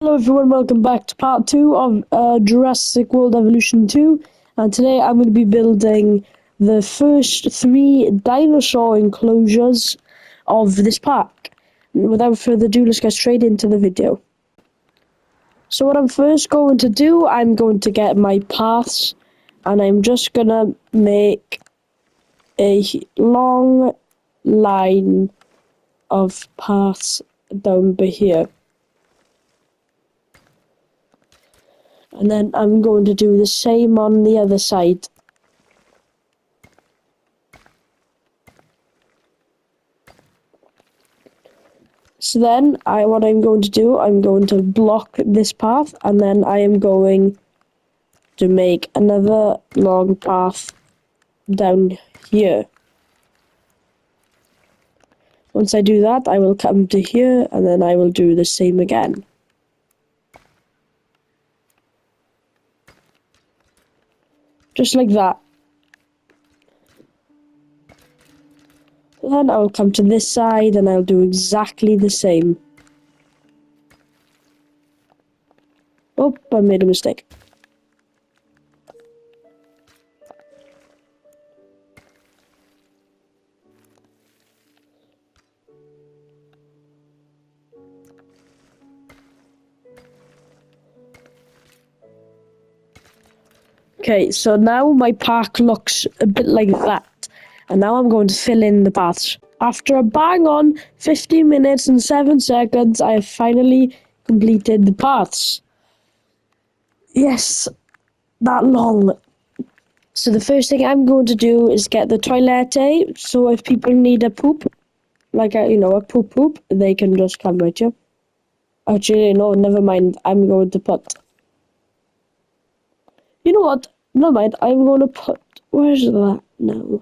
Hello everyone, welcome back to part 2 of Jurassic World Evolution 2, and today I'm going to be building the first 3 dinosaur enclosures of this park. Without further ado, let's get straight into the video. So what I'm first going to do, I'm going to get my paths, and I'm just going to make a long line of paths down by here. And then I'm going to do the same on the other side. So then, what I'm going to do, I'm going to block this path, and then I am going to make another long path down here. Once I do that, I will come to here, and then I will do the same again. Just like that. Then I will come to this side, and I'll do exactly the same. Oh, I made a mistake. Okay, so now my park looks a bit like that. And now I'm going to fill in the paths. After a bang on 15 minutes and 7 seconds, I have finally completed the paths. Yes, that long. So the first thing I'm going to do is get the toilet. So if people need a poop, like a poop, they can just come right here. Actually, no, never mind. I'm going to put. You know what? Never mind. I'm going to put. Where's that now?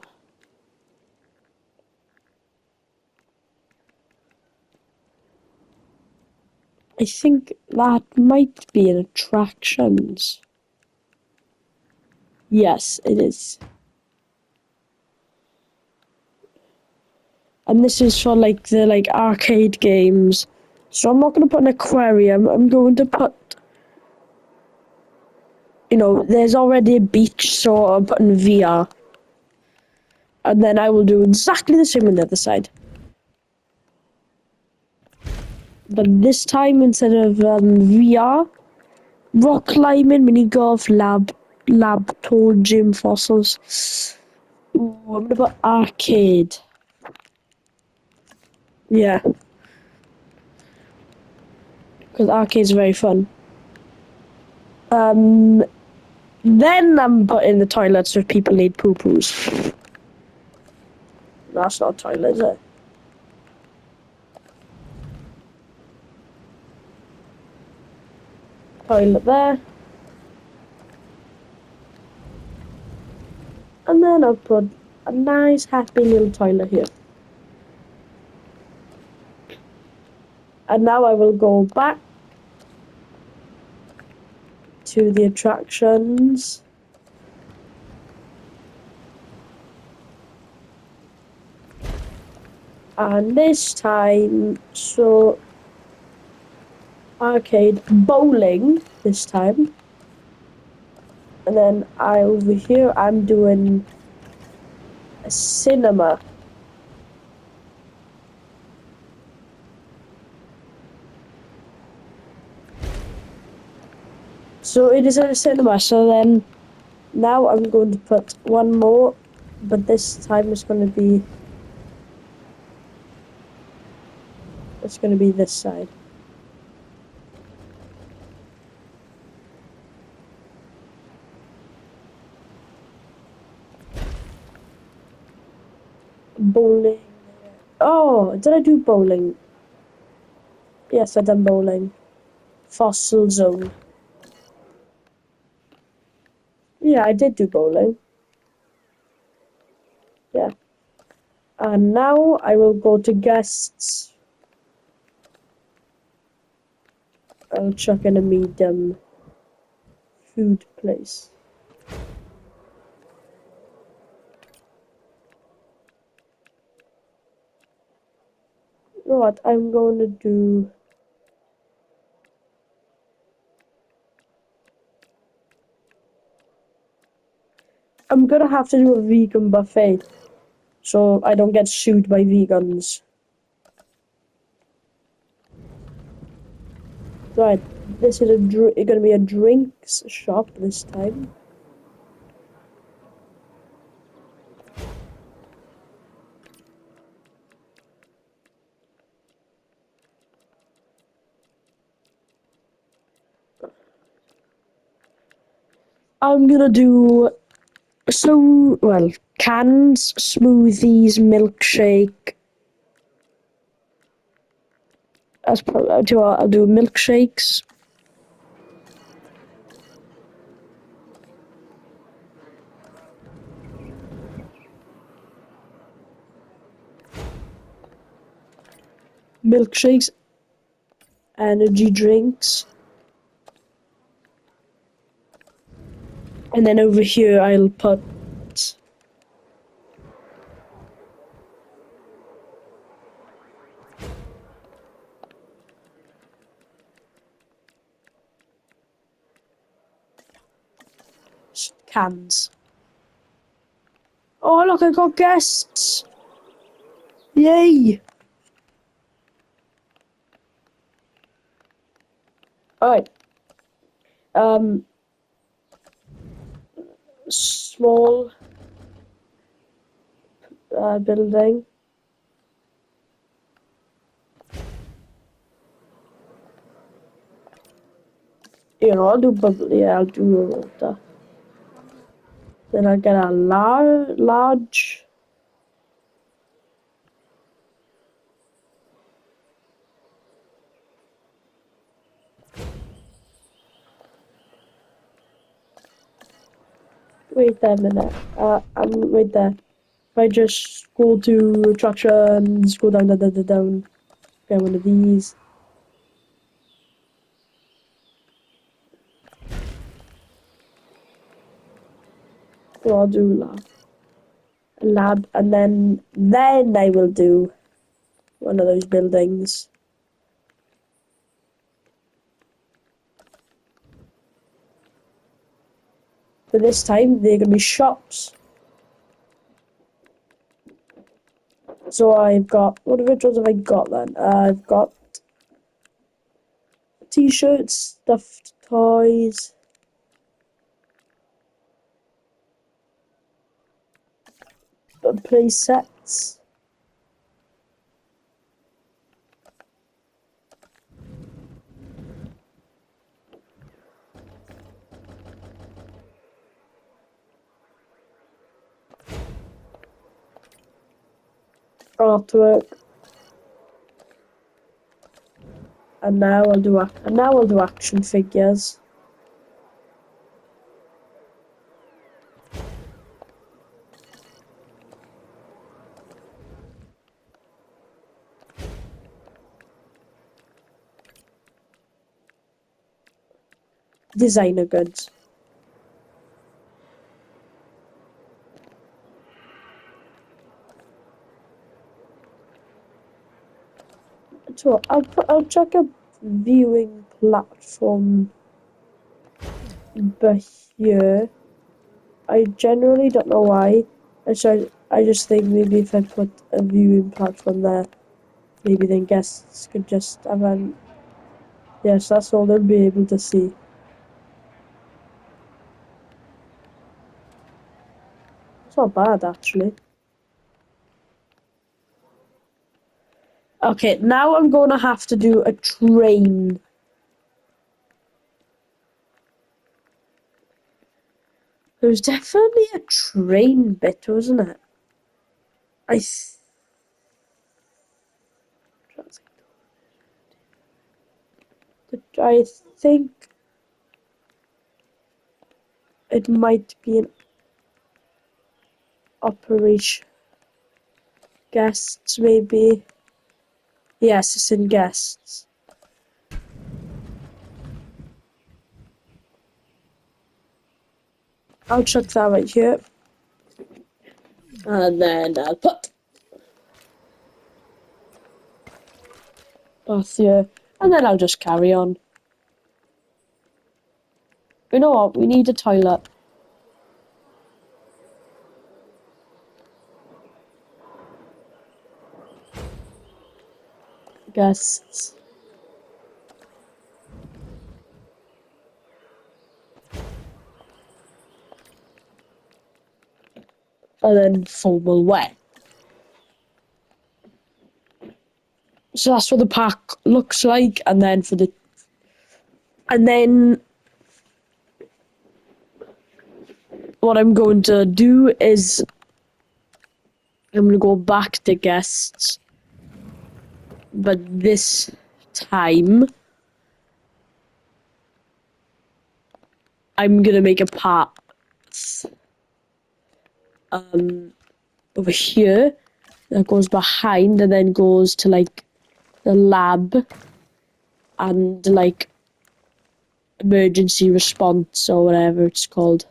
I think that might be an attractions. Yes, it is. And this is for the arcade games. So I'm not gonna put an aquarium, I'm going to put there's already a beach, so I'm putting VR. And then I will do exactly the same on the other side. But this time instead of VR, rock climbing, mini golf, lab tour, gym fossils. Ooh, I'm gonna put arcade. Yeah. Because arcade's very fun. Then I'm putting the toilets if people need poo-poos. That's not a toilet, is it? Toilet there. And then I'll put a nice happy little toilet here. And now I will go back to the attractions. And this time, so arcade bowling this time. And then over here I'm doing a cinema. So it is a cinema, so then now I'm going to put one more, but this time it's going to be this side. Bowling. Oh, did I do bowling? Yes, I done bowling. Fossil zone. Yeah, I did do bowling. Yeah. And now I will go to guests. I'll chuck in a medium food place. You know what? I'm going to do. I'm gonna have to do a vegan buffet, so I don't get sued by vegans. Right, this is gonna be a drinks shop this time. I'm gonna do cans, smoothies, milkshake. I'll do milkshakes, milkshakes, energy drinks, and then over here I'll put cans. Oh look, I got guests! Yay! Alright. Um, small building. You know, I'll do bubbly. I'll do water. Then I'll get a large. Wait there a minute. I'm right there. If I just go to attractions, go down, get one of these. So I'll do lab, and then I will do one of those buildings. But this time they're gonna be shops. So I've got which ones have I got then? I've got t-shirts, stuffed toys, play sets, artwork, and now I'll do action figures. Designer goods. So I'll check a viewing platform here. I generally don't know why. I just think maybe if I put a viewing platform there, maybe then guests could just have an yes, that's all they'll be able to see. It's not bad actually. Okay, now I'm gonna have to do a train. There's definitely a train bit, wasn't it? I th- I think it might be an operation. Guests, maybe. Yes, it's in guests. I'll chuck that right here. And then I'll put both here. And then I'll just carry on. You know what? We need a toilet. guests. And then formal wear. So that's what the park looks like, and then what I'm going to do is I'm going to go back to guests, but this time I'm going to make a path over here that goes behind and then goes to like the lab and like emergency response or whatever it's called.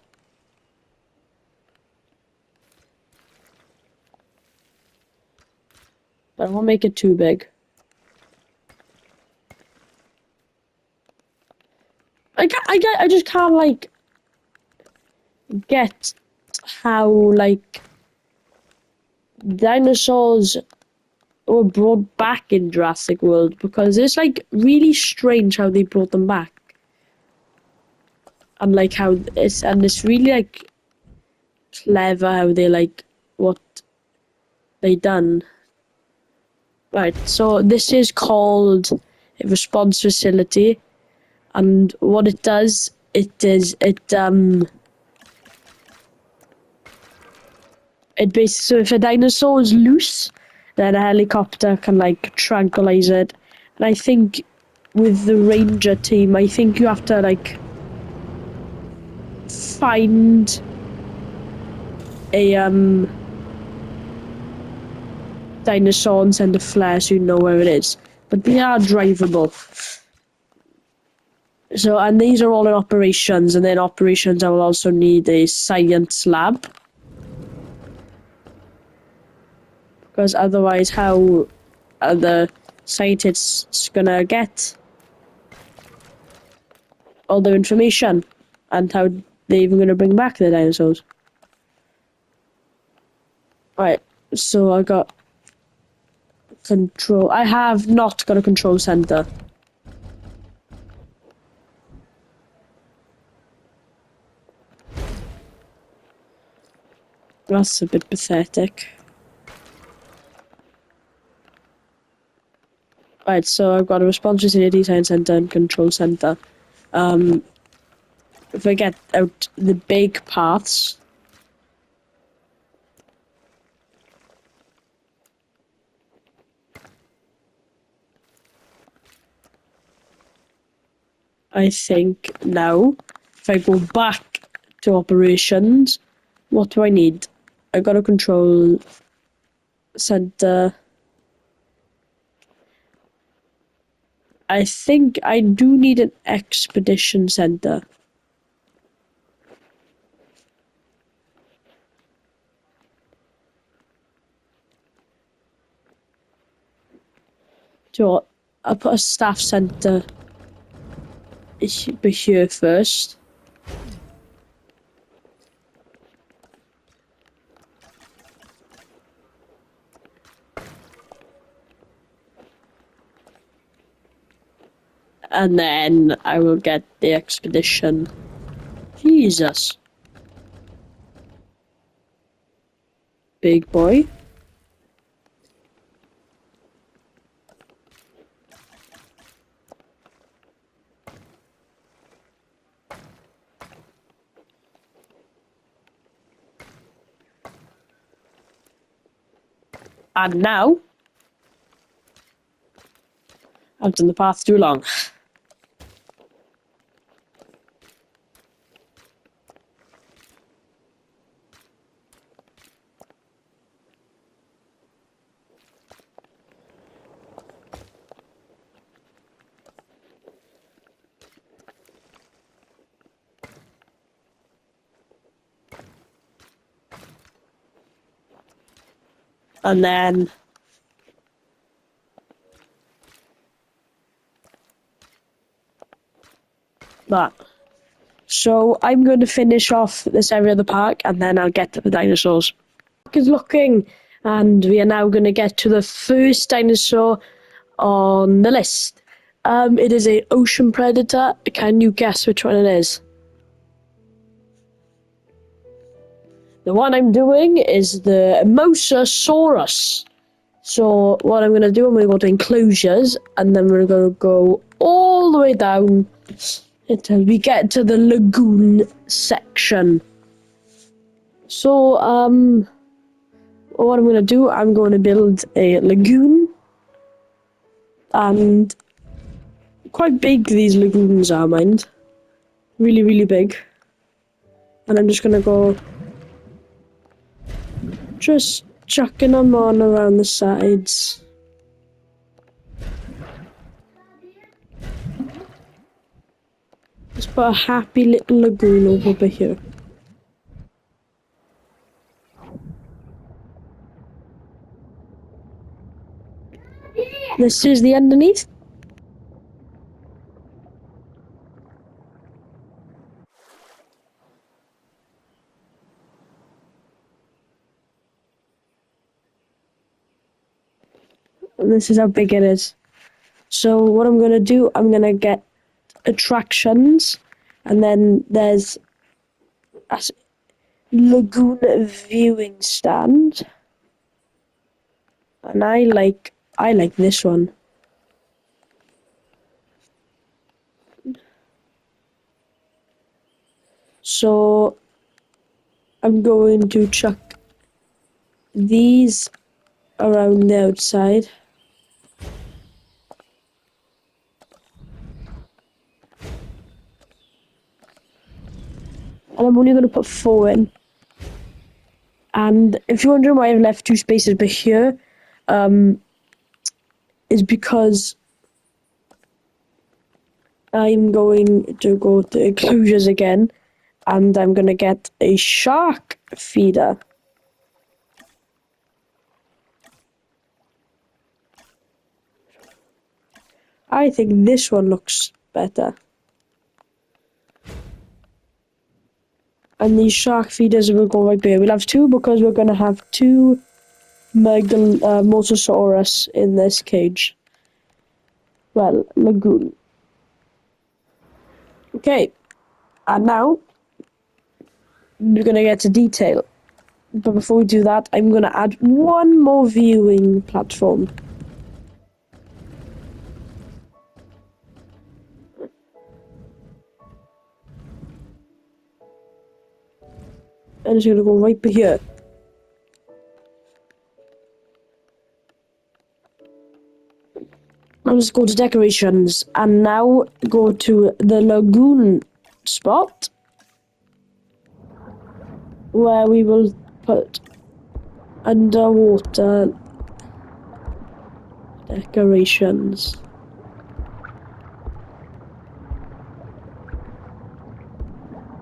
But I won't make it too big. I just can't like get how like dinosaurs were brought back in Jurassic World, because it's like really strange how they brought them back. And like how it's really like clever how they like what they done. Right, so this is called a response facility, and what it does, it basically, so if a dinosaur is loose, then a helicopter can like tranquilize it. And I think with the ranger team, I think you have to like find a dinosaur and send a flare so you know where it is. But they are drivable. So, and these are all in operations, and then operations I will also need a science lab. Because otherwise how are the scientists gonna get all their information? And how they even gonna bring back the dinosaurs? Right, so I got control. I have not got a control center. That's a bit pathetic. Right, so I've got a response facility, science center, and control center. If I get out the big paths, I think now, if I go back to operations, what do I need? I got a control center. I think I do need an expedition center. So I'll put a staff center here first. And then I will get the expedition. Jesus. Big boy. And now, I've done the path too long. And then that. So I'm going to finish off this area of the park, and then I'll get to the dinosaurs. The park is looking, and we are now going to get to the first dinosaur on the list. It is a ocean predator. Can you guess which one it is? The one I'm doing is the Mosasaurus. So what I'm going to do, I'm going to go to enclosures, and then we're going to go all the way down until we get to the lagoon section. So, what I'm going to do, I'm going to build a lagoon, and quite big these lagoons are, mind. Really, really big. And I'm just going to go just chucking them on around the sides. Let's put a happy little lagoon over here. This is the underneath. And this is how big it is. So what I'm going to do, I'm going to get attractions, and then there's a lagoon viewing stand. And I like this one. So I'm going to chuck these around the outside. And I'm only going to put 4 in. And if you're wondering why I've left 2 spaces but here, is because I'm going to go to enclosures again, and I'm going to get a shark feeder. I think this one looks better. And these shark feeders will go right there. We'll have 2 because we're going to have 2 Mosasaurus in this cage. Well, lagoon. Okay, and now we're going to get to detail. But before we do that, I'm going to add 1 more viewing platform. And it's going to go right here. I'll just go to decorations and now go to the lagoon spot where we will put underwater decorations.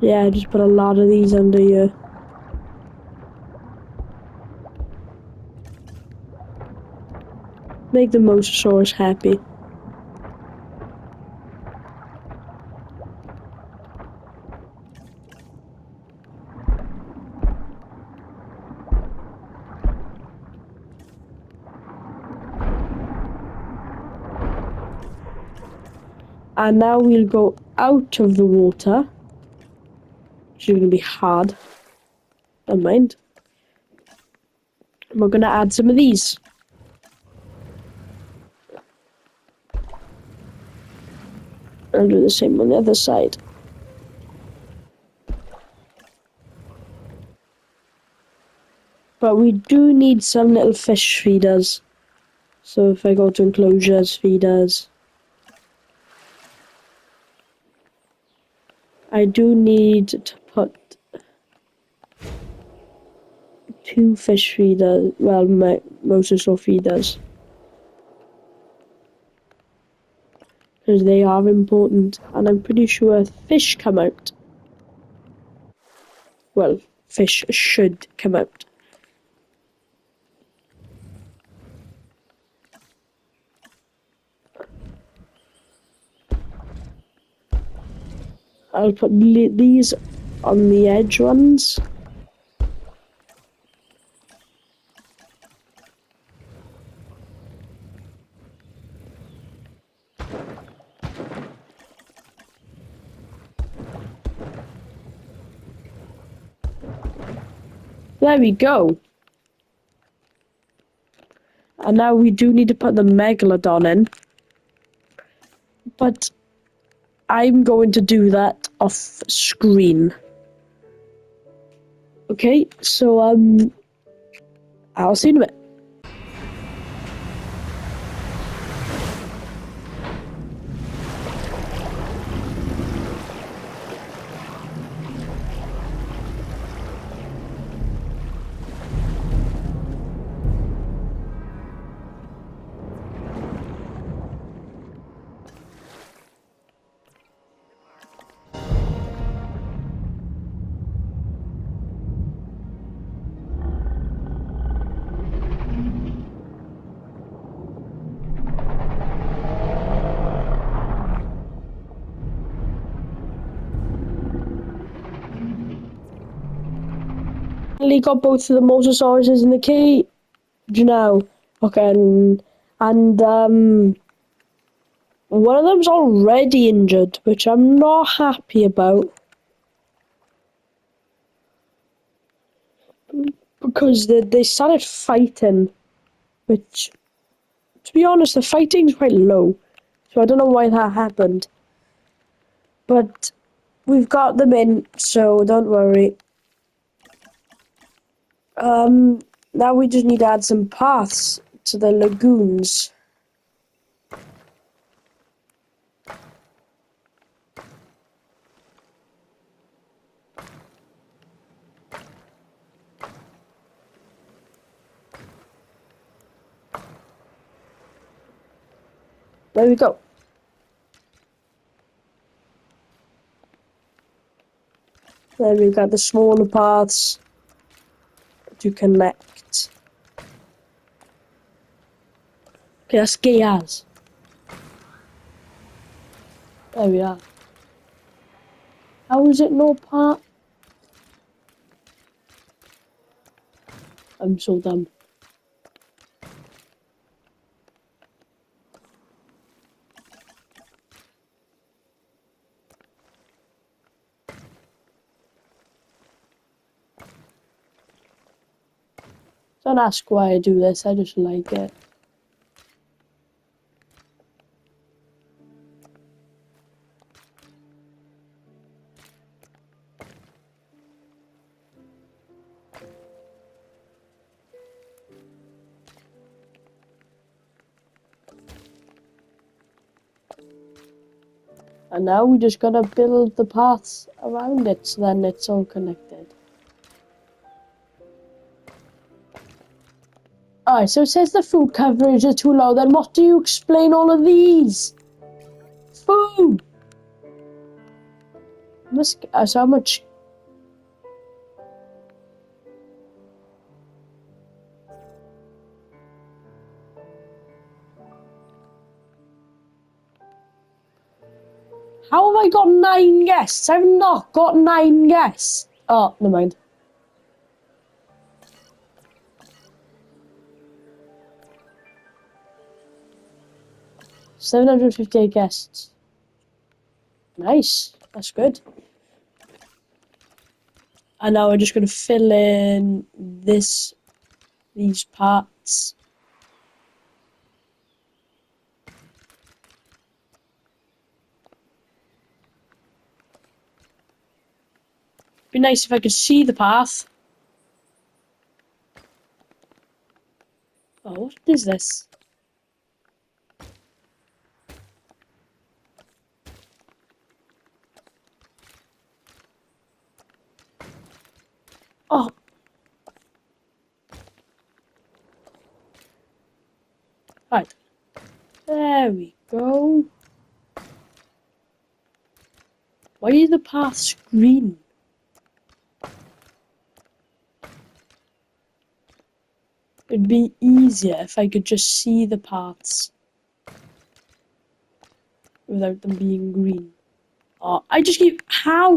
Yeah, just put a lot of these under here. Make the Mosasaurus happy. And now we'll go out of the water, which is going to be hard. Never mind. We're going to add some of these. I'll do the same on the other side. But we do need some little fish feeders. So if I go to enclosures, feeders, I do need to put 2 fish feeders, well, mosasaur feeders. Because they are important, and I'm pretty sure fish come out. Well, fish should come out. I'll put these on the edge ones. There we go. And now we do need to put the Megalodon in. But I'm going to do that off screen. Okay, so I'll see you in a bit. Finally got both of the mosasauruses in the cage now. Okay, and one of them's already injured, which I'm not happy about. Because they started fighting, which, to be honest, the fighting's quite low. So I don't know why that happened. But we've got them in, so don't worry. Now we just need to add some paths to the lagoons. There we go. Then we've got the smaller paths to connect. Okay, that's gay as. There we are. How is it no part? I'm so dumb. Don't ask why I do this, I just like it. And now we just gotta build the paths around it so then it's all connected. Alright, so it says the food coverage is too low, then what do you explain all of these? Food! So how much? How have I got 9 guests? I've not got 9 guests. Oh, never mind. $758 guests. Nice. That's good. And now we're just gonna fill in these parts. Be nice if I could see the path. Oh, what is this? Oh. Right. There we go. Why are the paths green? It'd be easier if I could just see the paths without them being green. Oh, I just keep... How?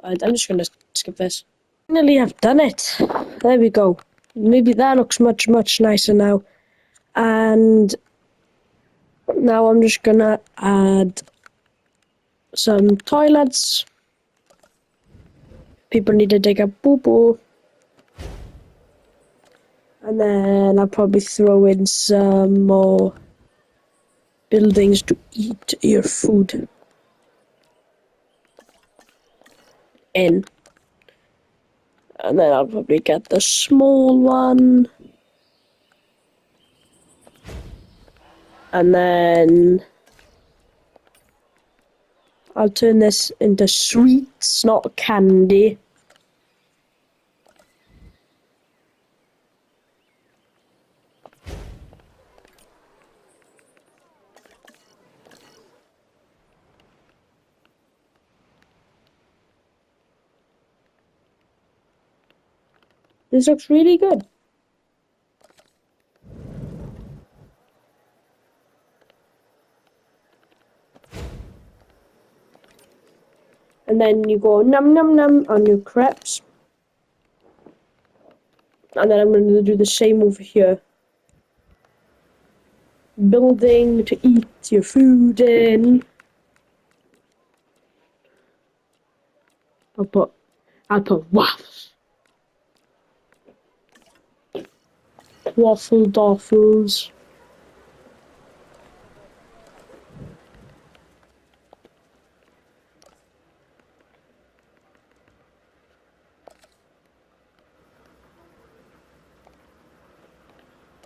I'm just gonna skip this. Finally, I've done it. There we go. Maybe that looks much, much nicer now. And now I'm just gonna add some toilets. people need to dig a poo poo. And then I'll probably throw in some more buildings to eat your food in. And then I'll probably get the small one. And then I'll turn this into sweets, not candy. This looks really good. And then you go num num num on your crepes. And then I'm going to do the same over here. Building to eat your food in. I'll put waffle doffles.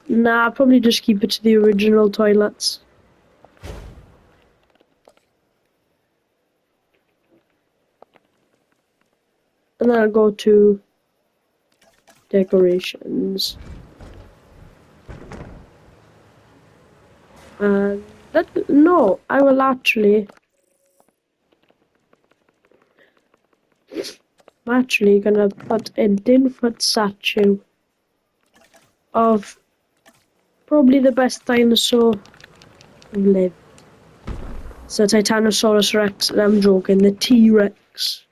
Nah, I'll probably just keep it to the original toilets. And then I'll go to decorations. And no, I will actually. I'm actually gonna put a 10-foot statue of probably the best dinosaur lived. It's the Titanosaurus Rex, and I'm joking, the T-Rex.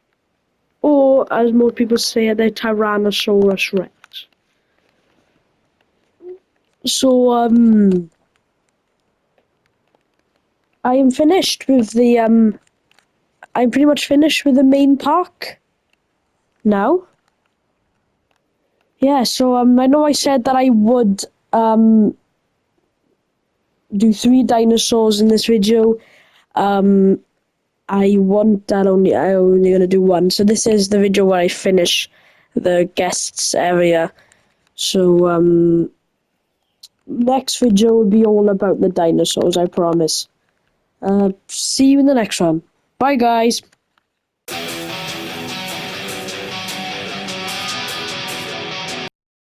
Or, as most people say, the Tyrannosaurus Rex. So, I am finished with the, I'm pretty much finished with the main park now. Yeah, so, I know I said that I would, do 3 dinosaurs in this video. I only gonna do one. So this is the video where I finish the guests area. So next video will be all about the dinosaurs, I promise. See you in the next one. Bye guys.